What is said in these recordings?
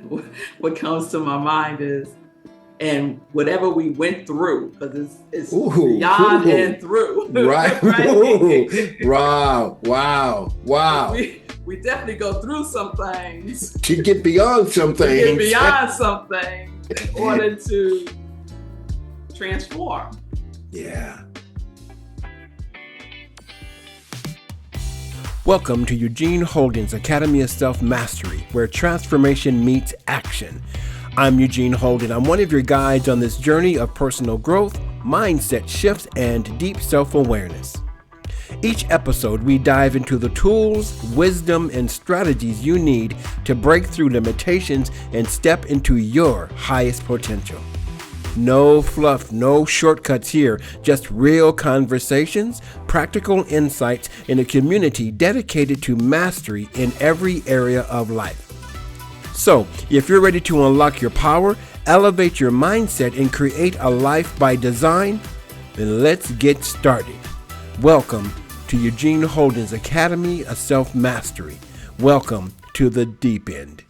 what comes to my mind is, and whatever we went through, because it's Ooh, beyond and ooh, through, right. right? Ooh, wow, wow, wow. We definitely go through some things To get beyond some to get things. beyond some things in order to transform. Yeah. Welcome to Eugene Holden's Academy of Self-Mastery, where transformation meets action. I'm Eugene Holden. I'm one of your guides on this journey of personal growth, mindset shifts, and deep self-awareness. Each episode, we dive into the tools, wisdom, and strategies you need to break through limitations and step into your highest potential. No fluff, no shortcuts here, just real conversations, practical insights, and a community dedicated to mastery in every area of life. So, if you're ready to unlock your power, elevate your mindset, and create a life by design, then let's get started. Welcome to Eugene Holden's Academy of Self-Mastery. Welcome to the deep end.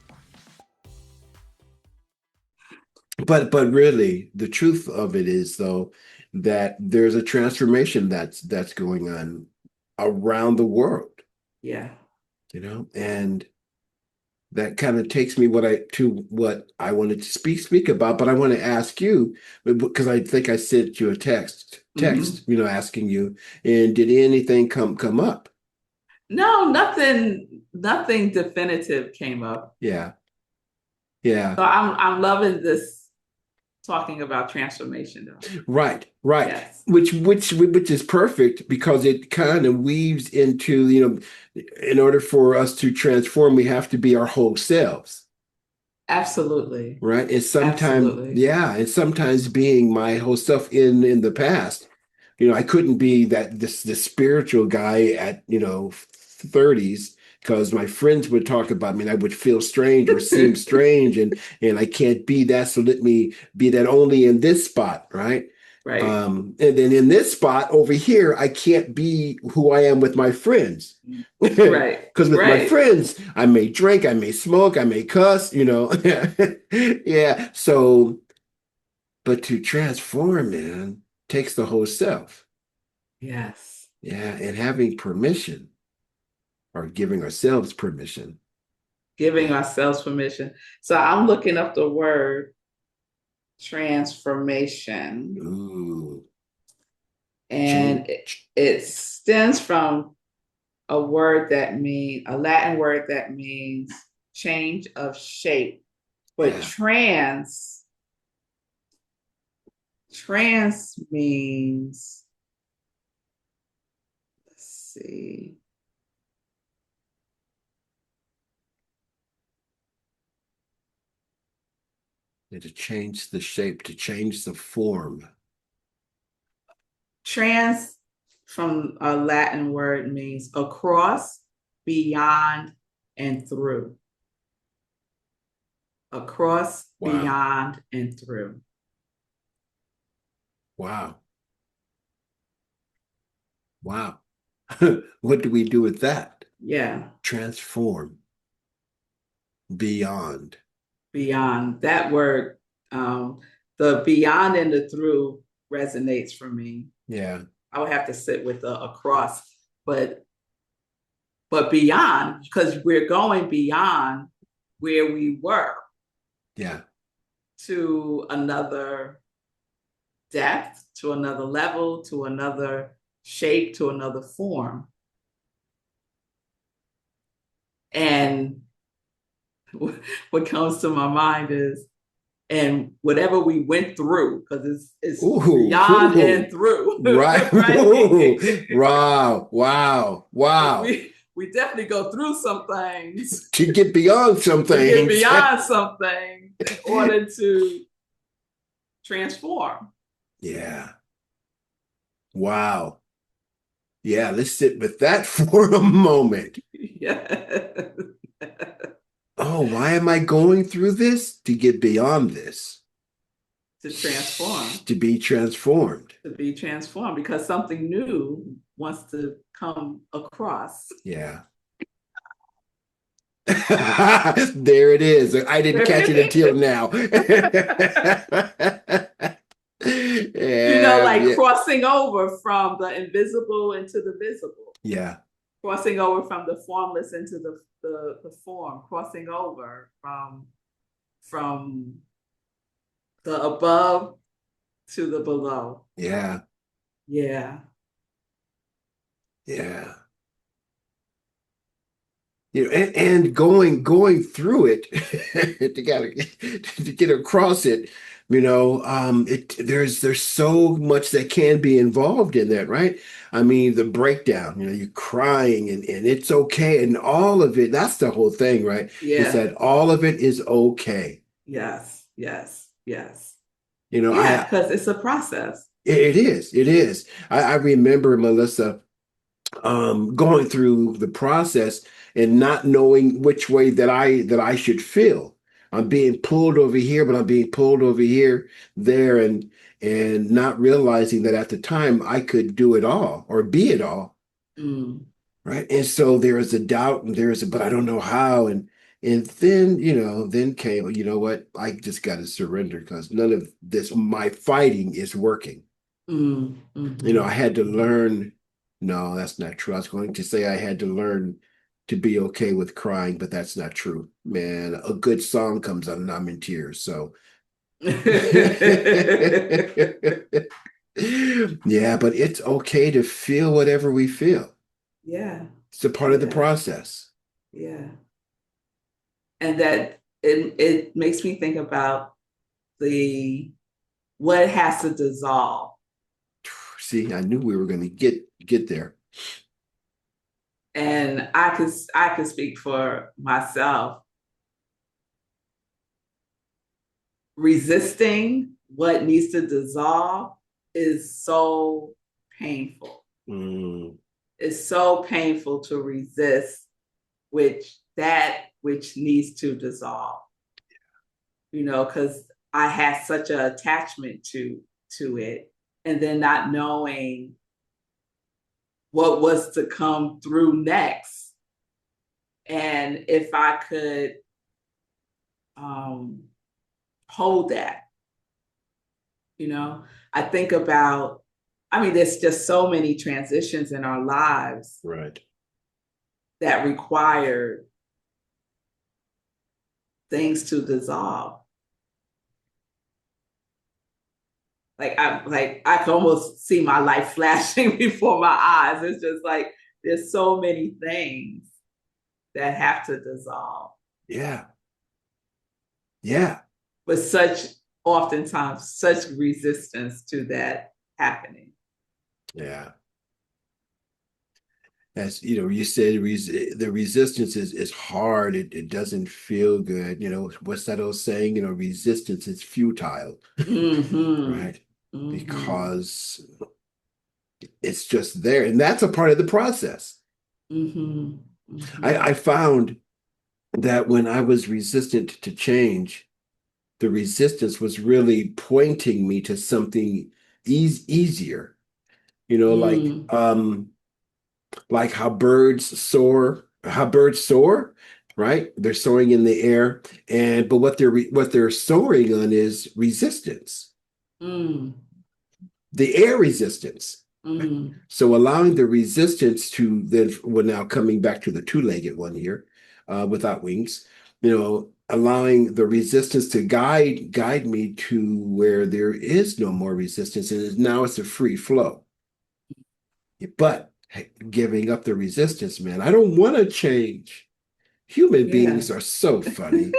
But really, the truth of it is though that there's a transformation that's going on around the world, Yeah. and that kind of takes me to what I wanted to speak about. But I want to ask you, because I think I sent you a text, Mm-hmm. asking you, and did anything come up? No, nothing definitive came up. Yeah, yeah. So I'm loving this talking about transformation though. Right. Yes. Which is perfect because it kind of weaves into, in order for us to transform, we have to be our whole selves, Absolutely. right? And sometimes, Absolutely. yeah, and sometimes being my whole self in the past, I couldn't be this spiritual guy at, 30s because my friends would talk about me and I would feel strange or seem strange and I can't be that, so let me be that only in this spot, right? Right. And then in this spot over here, I can't be who I am with my friends. Right. Because with my Right. friends, I may drink, I may smoke, I may cuss. Yeah. So, but to transform, man, takes the whole self. Yes. Yeah. And having permission or giving ourselves permission. Giving Yeah. ourselves permission. So I'm looking up the word transformation, Ooh. and Change. it stems from a Latin word that means change of shape. But Yeah. trans means, let's see, And to change the shape, to change the form. trans from a Latin word means across, beyond, and through. Across, Wow. beyond, and through. Wow. Wow. What do we do with that? Yeah, Transform beyond. beyond. That word, the beyond and the through resonates for me. Yeah. I would have to sit with the across, but beyond, because we're going beyond where we were Yeah. to another depth, to another level, to another shape, to another form. And what comes to my mind is, and whatever we went through, because it's Ooh, beyond ooh. and through, Right. right? Ooh. Wow. Wow. Because Wow. we definitely go through some things To get beyond some to get things. beyond some things in order to transform. Yeah. Wow. Yeah, let's sit with that for a moment. Yeah. Oh, why am I going through this? To get beyond this. To transform, To be transformed. to be transformed, because something new wants to come across. Yeah. There it is. I didn't catch it until now. Yeah, Like yeah, crossing over from the invisible into the visible, yeah, crossing over from the formless into the form, crossing over from the above to the below. yeah, Yeah. yeah. And going through it to get across it, there's so much that can be involved in that, right? I mean, the breakdown, you're crying and it's okay, and all of it, that's the whole thing, right? Is Yeah. that all of it is okay. Yes. Yes. Yes. You know, Yeah, I because it's a process. it is, it is. I remember, Melissa, going through the process and not knowing which way that I should feel. I'm being pulled over here, but I'm being pulled over here, there, and not realizing that at the time I could do it all or be it all, Mm. right? And so there is a doubt, and but I don't know how, and then then came, you know what? I just got to surrender because none of this, my fighting is working. Mm. I Mm-hmm. had to learn. No, that's not true. I was going to say I had to learn to be okay with crying, but that's not true. Man, a good song comes on and I'm in tears. So, yeah, but it's okay to feel whatever we feel. Yeah. It's a part of the Yeah. process. Yeah. And that it makes me think about the what has to dissolve. See, I knew we were going to get there. And I could speak for myself. Resisting what needs to dissolve is so painful. Mm, It's so painful to resist which needs to dissolve. Because I had such an attachment to it, and then not knowing what was to come through next, and if I could um, hold that. I think about. I mean, there's just so many transitions in our lives right. that require things to dissolve. I can almost see my life flashing before my eyes. It's just like there's so many things that have to dissolve. Yeah. Yeah. But oftentimes such resistance to that happening. Yeah. As you said, the resistance is hard. It doesn't feel good. What's that old saying? Resistance is futile, Mm-hmm. right? Mm-hmm. Because it's just there, and that's a part of the process. Mm-hmm. I found that when I was resistant to change, the resistance was really pointing me to something easier. You know, like Mm-hmm. um, like how birds soar, right? They're soaring in the air, but what they're soaring on is resistance, Mm-hmm. the air resistance. Mm-hmm. So allowing the resistance to then, well, now coming back to the two-legged one here, without wings, allowing the resistance to guide me to where there is no more resistance, and now it's a free flow. But hey, giving up the resistance, man, I don't want to change. Human Yeah. beings are so funny.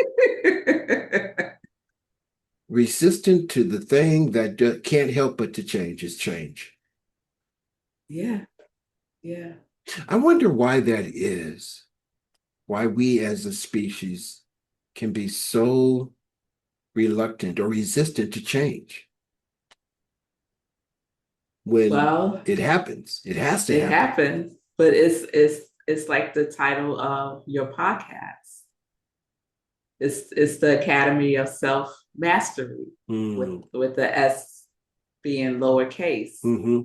Resistant to the thing that can't help but to change is change. Yeah. Yeah. I wonder why that is. Why we as a species can be so reluctant or resistant to change when Well, it happens. It has to it happen. happens, but it's like the title of your podcast. It's the Academy of Self Mastery Mm. with the S being lowercase. Hmm.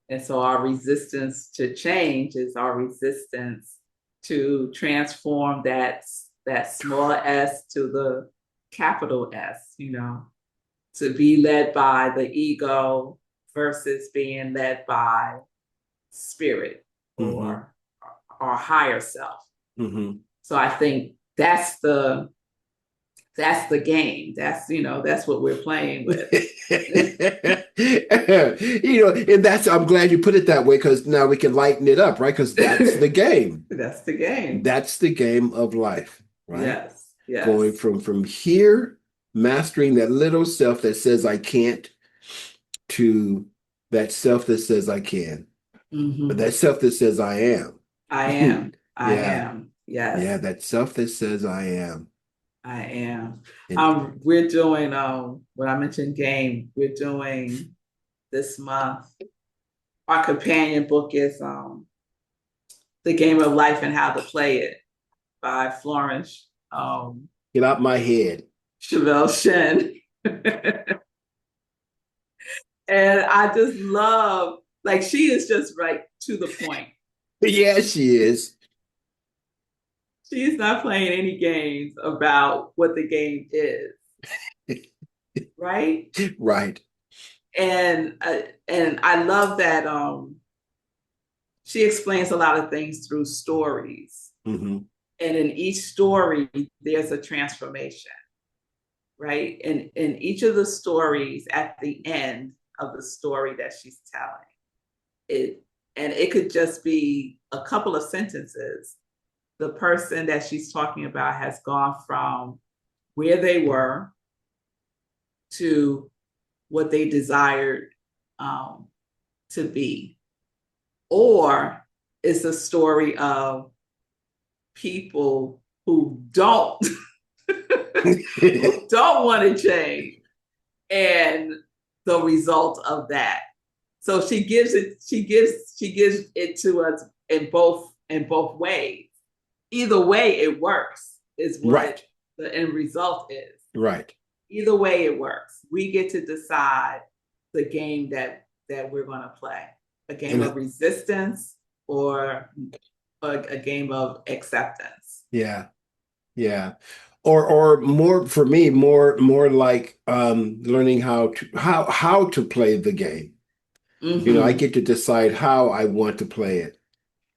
And so our resistance to change is our resistance to transform that small S to the capital S, to be led by the ego versus being led by spirit or higher self. So I think that's the game. That's what we're playing with. And I'm glad you put it that way, because now we can lighten it up, right? Because that's the game. That's the game. That's the game of life, right? Yes. Yes. Going from here, mastering that little self that says I can't, to that self that says I can. But that self that says I am. I am. I am. Yes. Yeah, that self that says I am. I am. We're doing when I mentioned game, we're doing this month. Our companion book is The Game of Life and How to Play It by Florence Get out my head. Chevelle Shen. And I just love, like, she is just right to the point. Yeah, she is. She's not playing any games about what the game is. Right? Right. And I love that she explains a lot of things through stories. And in each story, there's a transformation, right? And in each of the stories, at the end of the story that she's telling, it could just be a couple of sentences. The person that she's talking about has gone from where they were to what they desired to be. Or it's a story of people who don't want to change, and the result of that. So she gives it to us in both ways. Either way, it works, is what the end result is. Right. Either way, it works. We get to decide the game that we're going to play. A game of resistance or a game of acceptance. Yeah. Yeah. Or more, for me, more like learning how to play the game. I get to decide how I want to play it,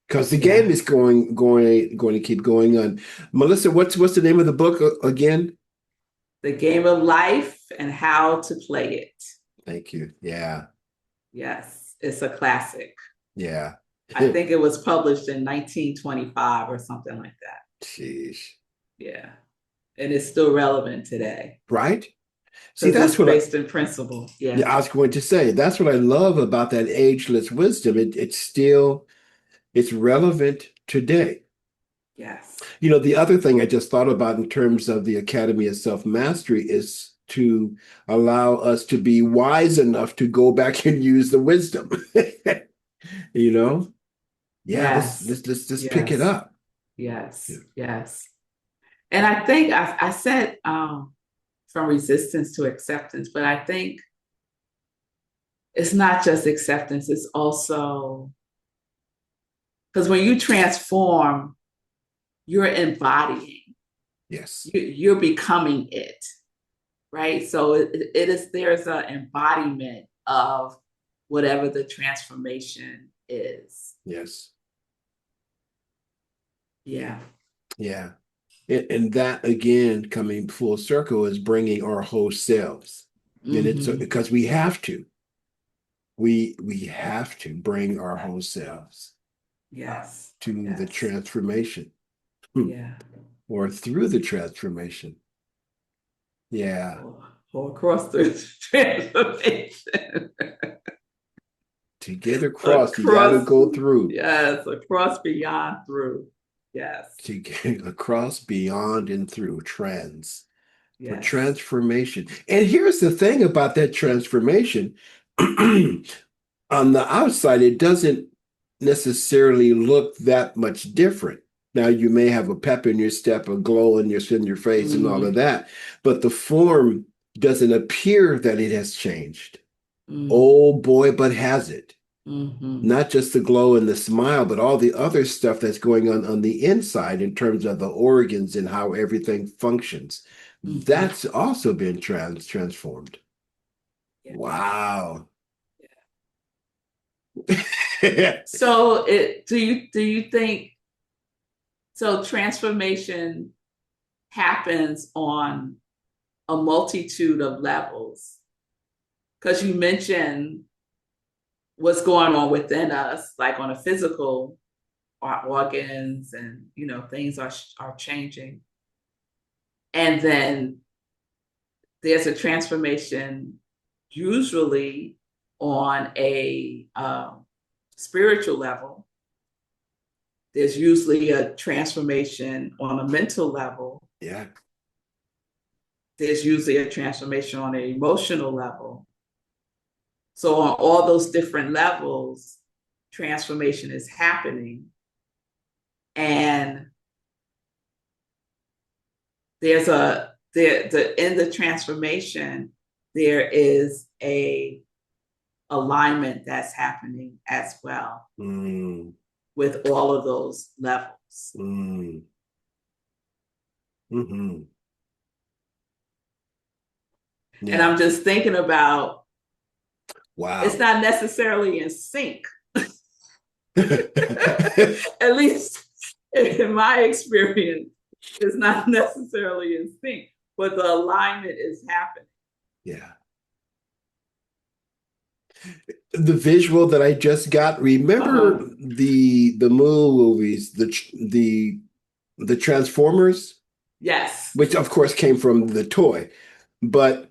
because the game is going to keep going on. Melissa, what's the name of the book again? The Game of Life and How to Play It. Thank you. Yeah. Yes, it's a classic. Yeah. I think it was published in 1925 or something like that. Jeez. Yeah. And it's still relevant today. Right? See, that's what based in principle. Yeah. I was going to say, that's what I love about that ageless wisdom. It's relevant today. Yes. The other thing I just thought about in terms of the Academy of Self-Mastery is to allow us to be wise enough to go back and use the wisdom. Yeah, yes. let's pick it up. Yes. Yes. And I think I said from resistance to acceptance, but I think it's not just acceptance, it's also, because when you transform, you're embodying. Yes. You're becoming it, right? So there's an embodiment of whatever the transformation is. Yes. Yeah. Yeah. And that, again, coming full circle, is bringing our whole selves. And it's because we have to. We have to bring our whole selves. Yes. To the transformation. Yeah. Or through the transformation. Yeah. Or across the transformation. To get across, you gotta go through. Yes, across, beyond, through. Yes. To get across, beyond, and through. For transformation. And here's the thing about that transformation. On the outside, it doesn't necessarily look that much different. Now, you may have a pep in your step, a glow in your face, and all of that, but the form doesn't appear that it has changed. Oh boy, but has it? Mm-hmm. Not just the glow and the smile, but all the other stuff that's going on the inside in terms of the organs and how everything functions. Mm-hmm. That's also been transformed. Yeah. Wow. So do you think so transformation happens on a multitude of levels? Because you mentioned what's going on within us, like on a physical, our organs and things are changing, and then there's a transformation usually on a spiritual level. There's usually a transformation on a mental level. Yeah. There's usually a transformation on an emotional level. So on all those different levels, transformation is happening. And there's in the transformation, there is a alignment that's happening as well with all of those levels. Mm-hmm. Yeah. And I'm just thinking about, wow, it's not necessarily in sync. At least in my experience, it's not necessarily in sync, but the alignment is happening. Yeah. The visual that I just got, remember the movies, the Transformers? Yes. Which of course came from the toy, but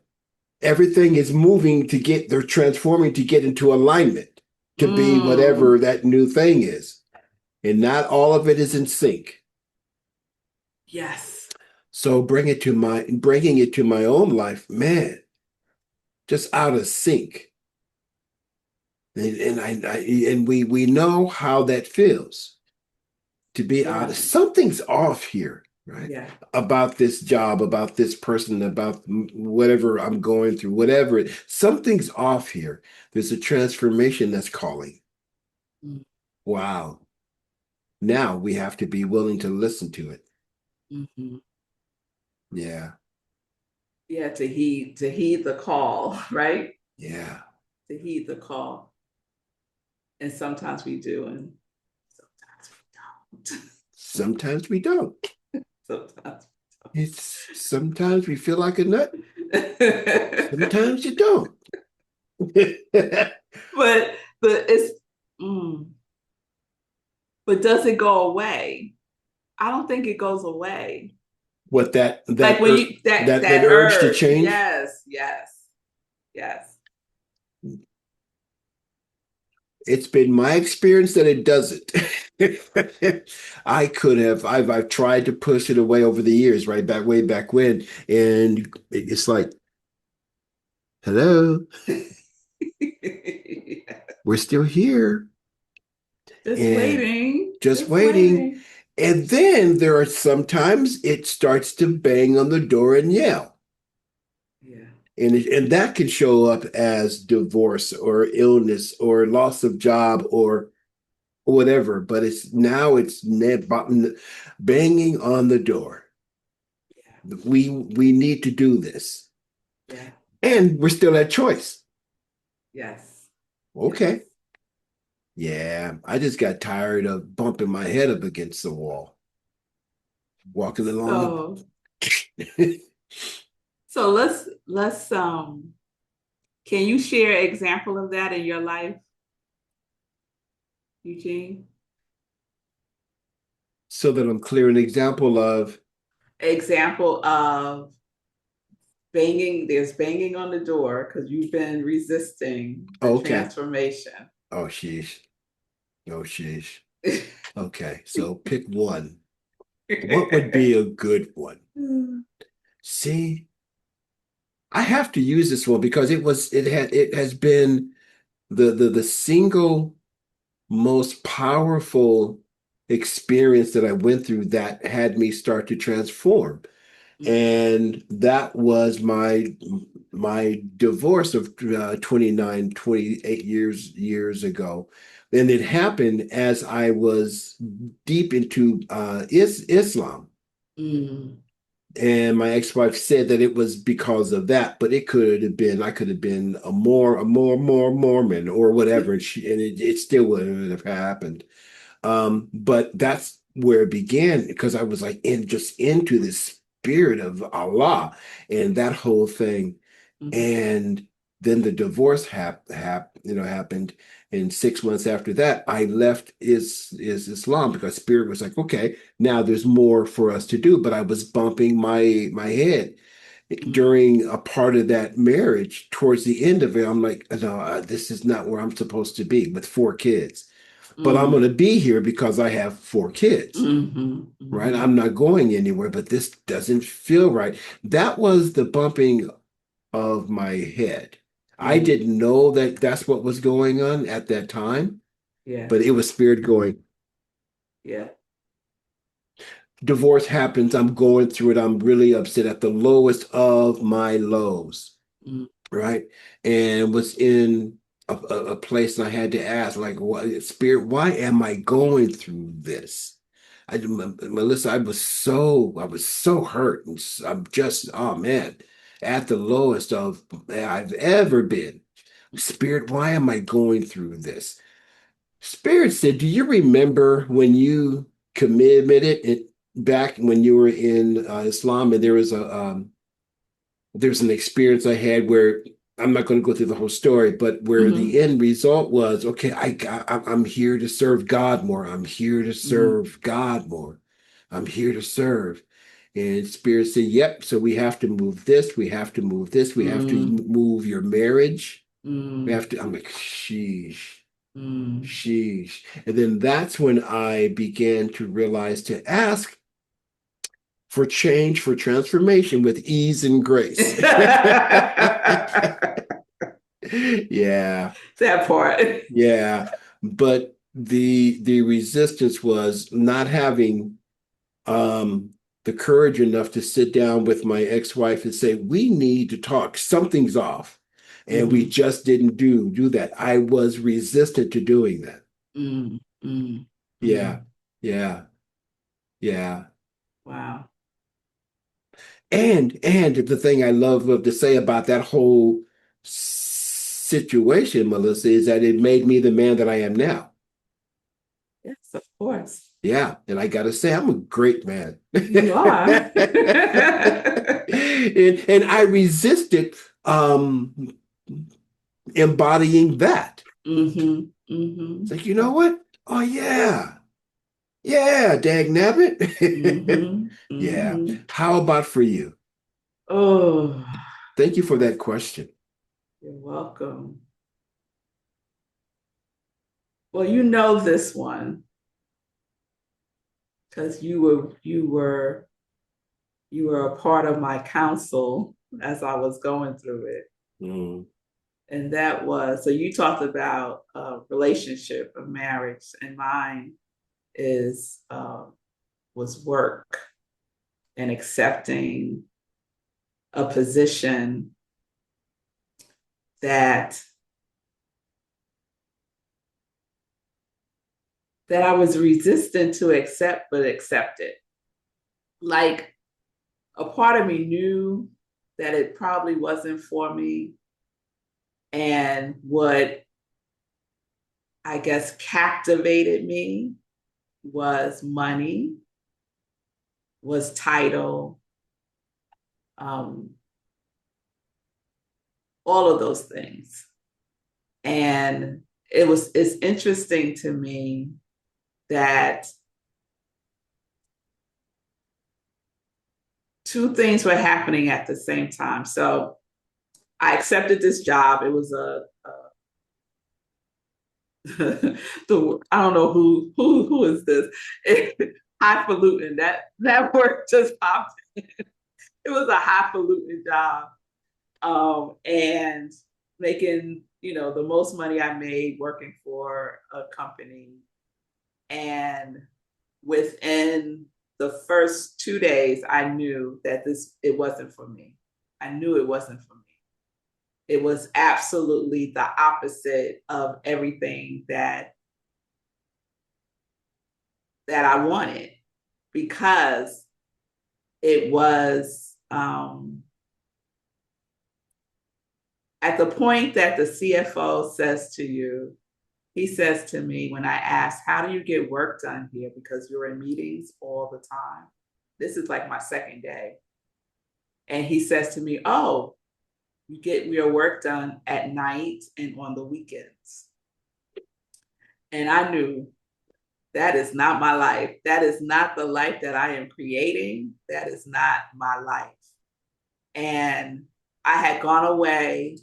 everything is moving to get, they're transforming to get into alignment to be whatever that new thing is. And not all of it is in sync. Yes. So bringing it to my own life, man, just out of sync. And we know how that feels to be out of, something's off here, right? Yeah. About this job, about this person, about whatever I'm going through, whatever. Something's off here. There's a transformation that's calling. Wow. Now we have to be willing to listen to it. Mm-hmm. Yeah. Yeah, to heed the call, right? Yeah. To heed the call. And sometimes we do, and sometimes we don't. Sometimes we feel like a nut. Sometimes you don't. But but does it go away? I don't think it goes away. What that like when you that urge to change? Yes. It's been my experience that it doesn't. I've tried to push it away over the years, right back way back when, and it's like, hello, we're still here, just waiting. And then there are sometimes it starts to bang on the door and yell. Yeah. And that can show up as divorce or illness or loss of job or whatever, but it's banging on the door. Yeah. We need to do this. Yeah. And we're still at choice. Yes. Okay. Yes. Yeah, I just got tired of bumping my head up against the wall. Walking along. So let's can you share an example of that in your life, Eugene? So that I'm clear, an example of there's banging on the door because you've been resisting the transformation. Oh sheesh. Okay, so pick one. What would be a good one? See, I have to use this one because it has been the single most powerful experience that I went through that had me start to transform. And that was my divorce of 28 years ago. And it happened as I was deep into Islam. Mm. And my ex-wife said that it was because of that, but it could have been, I could have been a more Mormon or whatever, and it still wouldn't have happened. But that's where it began because I was like just into this spirit of Allah and that whole thing. Mm. And then the divorce happened. And 6 months after that, I left is Islam because Spirit was like, okay, now there's more for us to do. But I was bumping my head during a part of that marriage. Towards the end of it, I'm like, no, this is not where I'm supposed to be with 4 kids. But I'm going to be here because I have 4 kids. Right? I'm not going anywhere, but this doesn't feel right. That was the bumping of my head. I didn't know that that's what was going on at that time, Yeah. but it was Spirit going. Yeah. Divorce happens. I'm going through it. I'm really upset at the lowest of my lows, right? And was in a place, and I had to ask, like, what Spirit? Why am I going through this? Melissa, I was so hurt, and I'm just, oh man, at the lowest of I've ever been. Spirit, why am I going through this? Spirit said, do you remember when you committed it back when you were in Islam, and there's an experience I had where I'm not going to go through the whole story, but where the end result was, okay, I'm here to serve God more. I'm here to serve God more. I'm here to serve. And Spirit said, yep, so we have to move this. We have to move this. We have to move your marriage. We have to, I'm like, sheesh. Sheesh. And then that's when I began to realize to ask for change, for transformation with ease and grace. Yeah. That part. Yeah. But the resistance was not having the courage enough to sit down with my ex-wife and say, we need to talk. Something's off. And we just didn't do that. I was resistant to doing that. Yeah. Yeah. Yeah. Wow. And the thing I love to say about that whole situation, Melissa, is that it made me the man that I am now. Yes, of course. Yeah, and I gotta say, I'm a great man. You are. and I resisted embodying that. It's like, you know what? Oh yeah. Yeah, dag nabbit. Yeah. How about for you? Oh, Thank you for that question. you're welcome. Well, you know this one because you were a part of my counsel as I was going through it. And that was, so you talked about a relationship, a marriage, and mine is was work and accepting a position that I was resistant to accept, but accepted. Like a part of me knew that it probably wasn't for me. And what I guess captivated me was money, was title, all of those things. And it's interesting to me that two things were happening at the same time. So I accepted this job. It was I don't know who is this? Highfalutin. That word just popped in. It was a highfalutin job. And making, the most money I made working for a company. And within the first 2 days, I knew that it wasn't for me. I knew it wasn't for me. It was absolutely the opposite of everything that I wanted, because it was at the point that the CFO says to you, he says to me when I asked, how do you get work done here? Because you're in meetings all the time. This is like my second day. And he says to me, oh, you get your work done at night and on the weekends. And I knew that is not my life. That is not the life that I am creating. That is not my life. And I had gone away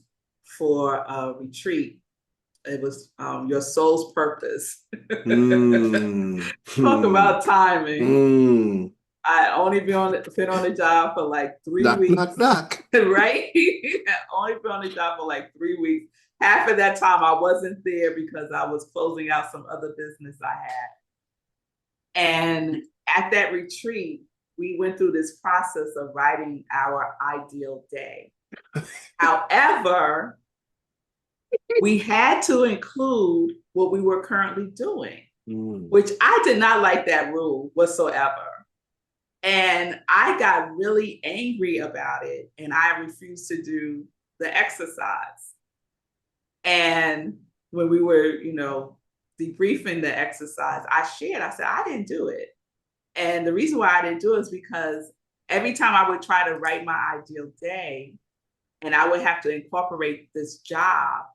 for a retreat. It was Your Soul's Purpose. Talk about timing. I only been on the job for like 3 weeks. Knock, knock. Right? Only been on the job for like 3 weeks. Half of that time I wasn't there because I was closing out some other business I had. And at that retreat, we went through this process of writing our ideal day. However, we had to include what we were currently doing, which I did not like that rule whatsoever. And I got really angry about it, and I refused to do the exercise. And when we were, debriefing the exercise, I said, I didn't do it. And the reason why I didn't do it is because every time I would try to write my ideal day and I would have to incorporate this job,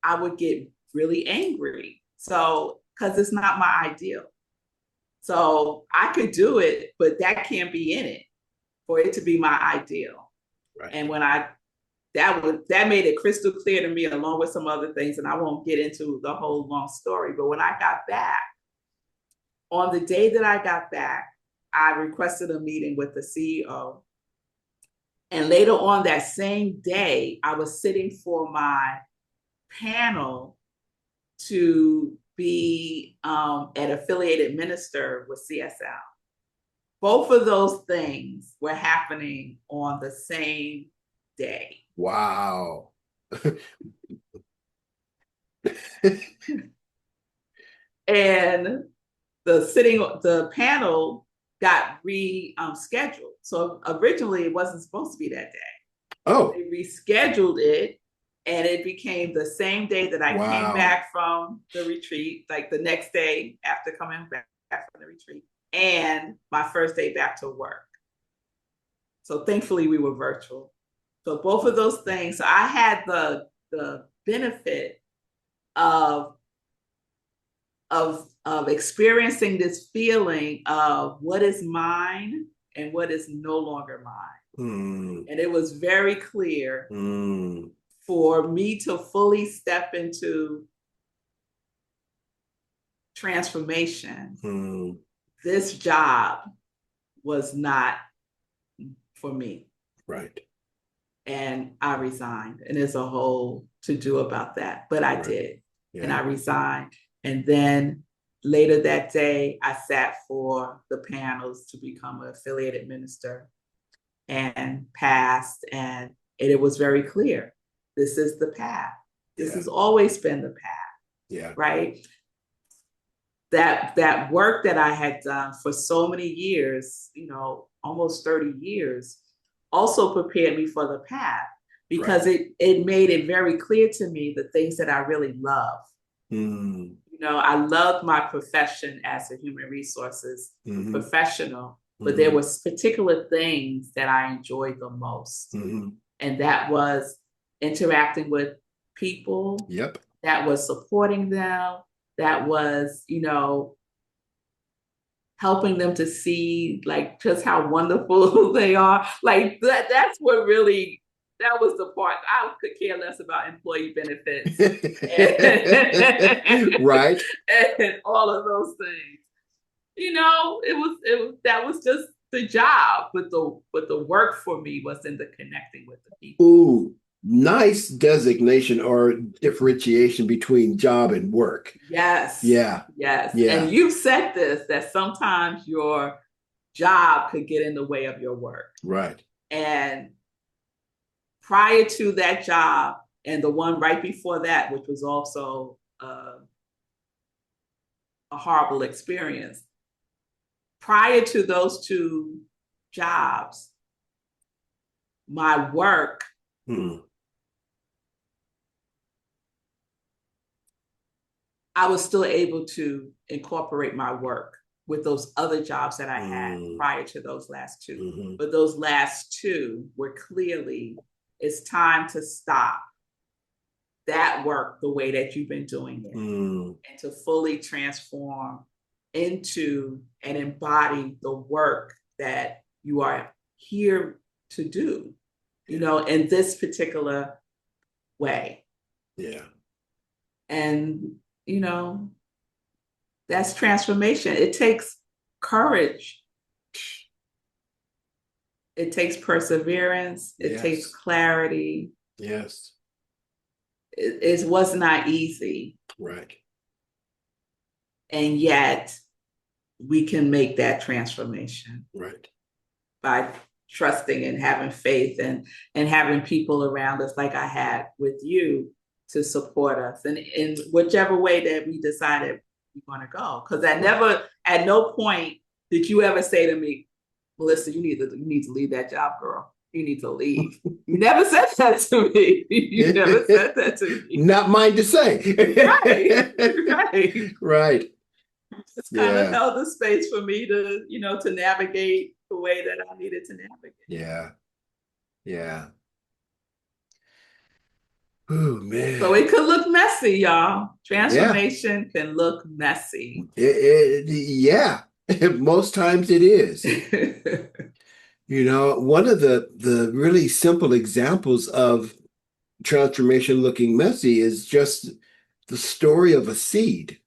I would get really angry. So, because it's not my ideal. So I could do it, but that can't be in it for it to be my ideal. Right. And when that made it crystal clear to me, along with some other things, and I won't get into the whole long story, but when I got back, on the day that I got back, I requested a meeting with the CEO. And later on that same day, I was sitting for my panel to be an affiliated minister with CSL. Both of those things were happening on the same day. Wow. And the panel got rescheduled. So originally it wasn't supposed to be that day. Oh. They rescheduled it, and it became the same day that I came back from the retreat, like the next day after coming back from the retreat, and my first day back to work. So thankfully we were virtual. So both of those things. So I had the benefit of experiencing this feeling of what is mine and what is no longer mine. And it was very clear for me to fully step into transformation. This job was not for me. Right. And I resigned. And there's a whole to do about that. But I did. Yeah. And I resigned. And then later that day, I sat for the panels to become an affiliated minister and passed. And it was very clear. This is the path. This has always been the path. Yeah. Right? That work that I had done for so many years, almost 30 years, also prepared me for the path, because it made it very clear to me the things that I really love. I loved my profession as a human resources professional, but there was particular things that I enjoyed the most. And that was interacting with people. Yep. That was supporting them. That was, helping them to see like just how wonderful they are. Like that's what really, that was the part. I could care less about employee benefits. Right. And all of those things. That was just the job, but the work for me was in the connecting with the people. Ooh, nice designation or differentiation between job and work. Yes. Yeah. Yes. Yeah. And you've said this, that sometimes your job could get in the way of your work. Right. And prior to that job and the one right before that, which was also a horrible experience, prior to those two jobs, my work I was still able to incorporate my work with those other jobs that I had prior to those last two. But those last two were clearly, it's time to stop that work the way that you've been doing it and to fully transform into and embody the work that you are here to do, you know, in this particular way. Yeah. And, you know, that's transformation. It takes courage. It takes perseverance. It takes clarity. Yes. It was not easy. Right. And yet we can make that transformation. Right. By trusting and having faith and having people around us like I had with you to support us. And in whichever way that we decided we want to go. Because at no point did you ever say to me, Melissa, you need to leave that job, girl. You need to leave. You never said that to me. You never said that to me. Not mine to say. Right. Right. It's kind of held the space for me to, you know, to navigate the way that I needed to navigate. Yeah. Yeah. Oh, man. So it could look messy, y'all. Transformation can look messy. Yeah. Most times it is. You know, one of the really simple examples of transformation looking messy is just the story of a seed.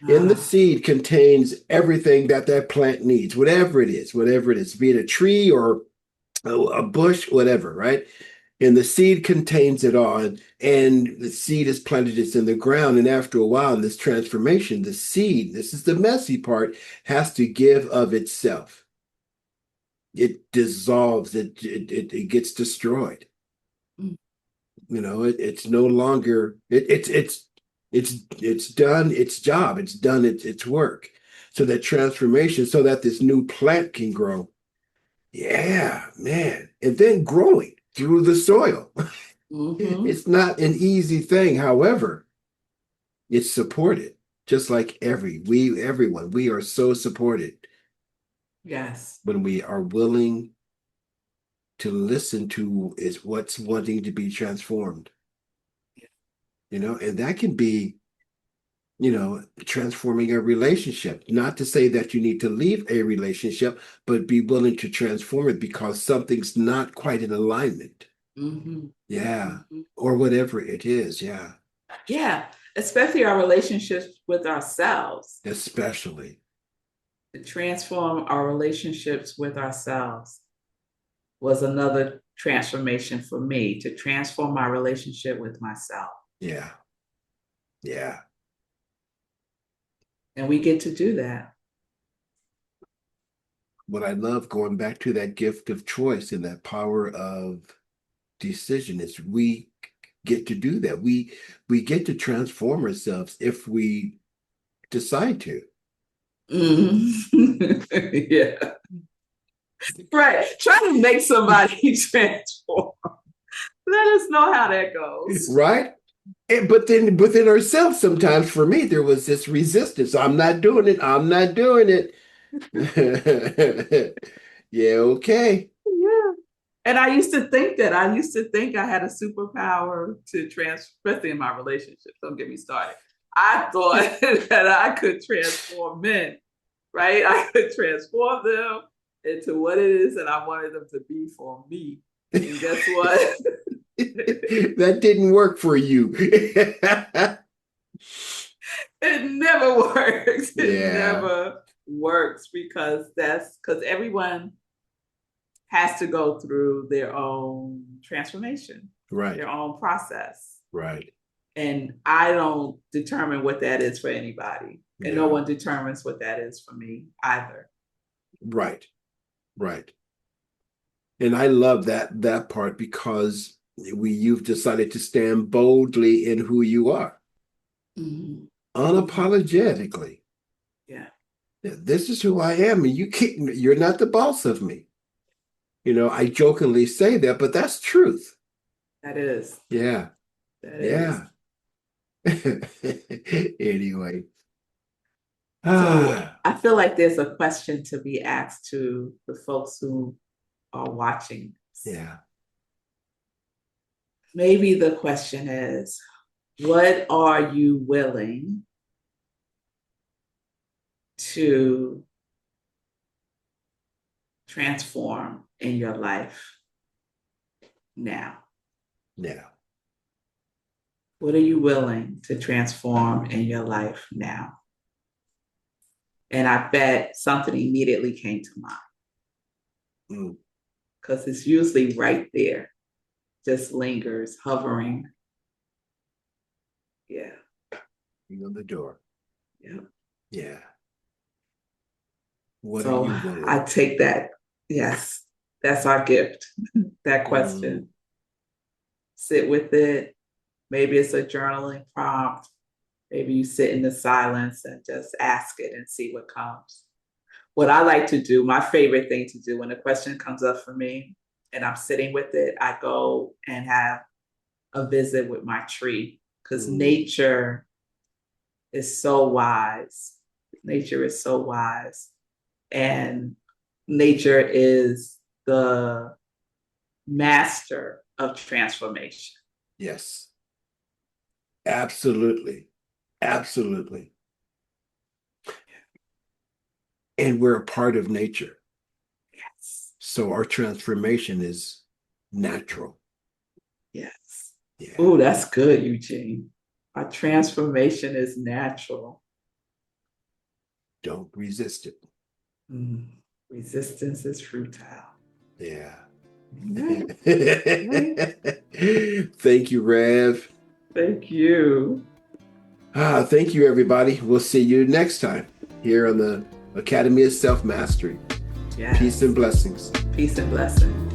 In the seed contains everything that plant needs, whatever it is, be it a tree or a bush, whatever, right? And the seed contains it all. And the seed is planted, it's in the ground. And after a while, in this transformation, the seed, this is the messy part, has to give of itself. It dissolves, it gets destroyed. You know, it's no longer, it's done its job, it's done its work. So that transformation, so that this new plant can grow. Yeah, man. And then growing through the soil. It's not an easy thing. However, it's supported. Just like everyone, we are so supported. Yes. When we are willing to listen to is what's wanting to be transformed. You know, and that can be, you know, transforming a relationship. Not to say that you need to leave a relationship, but be willing to transform it because something's not quite in alignment. Yeah. Or whatever it is. Yeah. Yeah. Especially our relationships with ourselves. Especially. To transform our relationships with ourselves was another transformation for me, to transform my relationship with myself. Yeah. Yeah. And we get to do that. What I love, going back to that gift of choice and that power of decision, is we get to do that. We get to transform ourselves if we decide to. Yeah. Right. Try to make somebody transform. Let us know how that goes. Right? But then within ourselves, sometimes for me, there was this resistance. I'm not doing it. I'm not doing it. Yeah, okay. Yeah. And I used to think that. I used to think I had a superpower to especially in my relationships. Don't get me started. I thought that I could transform men, right? I could transform them into what it is that I wanted them to be for me. And guess what? That didn't work for you. It never works. It never works because everyone has to go through their own transformation, right? Their own process, right? And I don't determine what that is for anybody, and no one determines what that is for me either. Right. Right. And I love that part because you've decided to stand boldly in who you are, unapologetically. Yeah. This is who I am, and you're not the boss of me. I jokingly say that, but that's truth. That is. Yeah. That is. Yeah. Anyway. So I feel like there's a question to be asked to the folks who are watching. Yeah. Maybe the question is, what are you willing to transform in your life now? Now. What are you willing to transform in your life now? And I bet something immediately came to mind. Because it's usually right there, just lingers, hovering. Yeah. On the door. Yeah. Yeah. What So are you willing? I take that. Yes, that's our gift. That question. Sit with it. Maybe it's a journaling prompt. Maybe you sit in the silence and just ask it and see what comes. What I like to do, my favorite thing to do when a question comes up for me and I'm sitting with it, I go and have a visit with my tree because nature is so wise. Nature is so wise. And nature is the master of transformation. Yes. Absolutely. Absolutely. And we're a part of nature. Yes. So our transformation is natural. Yes. Yeah. Oh, that's good, Eugene. Our transformation is natural. Don't resist it. Resistance is futile. Yeah. Right. Thank you, Rev. Thank you. Thank you, everybody. We'll see you next time here on the Academy of Self-Mastery. Yes. Peace and blessings. Peace and blessings.